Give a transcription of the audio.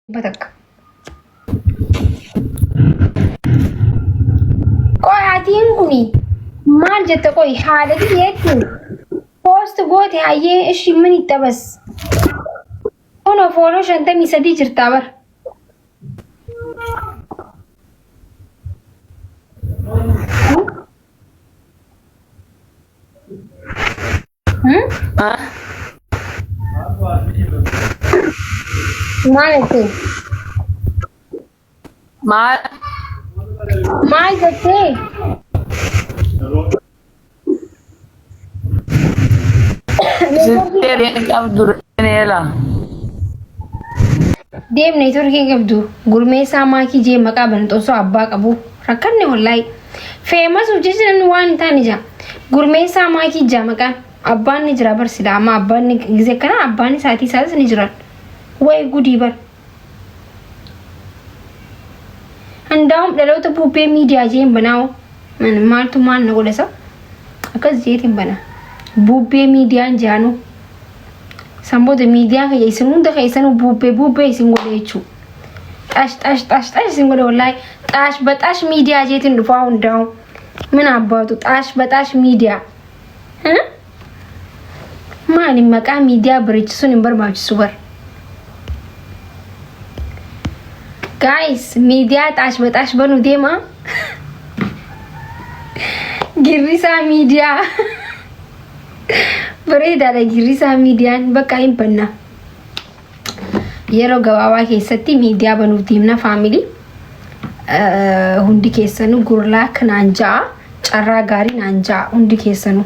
بتك قاعدين كوني ما جت قوي حالتي يكو بوست قوتي هاي إيش مني تبس أنا فولوش أنت ميسدي جرتابر مالتي ما جتي deemnee turkii qabdu gurmeessaa maakii jee maqaa bantu osoo abbaa qabu rakkanne wallahi feemas hojjetan waan taane jaa gurmeessaa maakii jaa maqaan abbaan ni jira barsida amma abbaan ni gize kana abbaan isaatii isaas ni jiran way gudii bar handaam dhaloota buupee miidiyaa jeen banaawo maaltu maal na godhasa akkas jeetiin bana buupee miidiyaan jaanu Samboda media kaya isin hunda kaysan bube isin gode yechu tash isin gode wallahi tash batash media jetin dufa hundaw min abatu tash media mali maka media bridge sunin barbaci subar guys media tash banu dema girisa media Bereda da girisa mediaan bakka hin banna yeroo gabaabaa keessatti media banuuf deemna family hundi keessanu gurlaa kanaan ja'a carraa gaarii naan ja'a hundi keessanu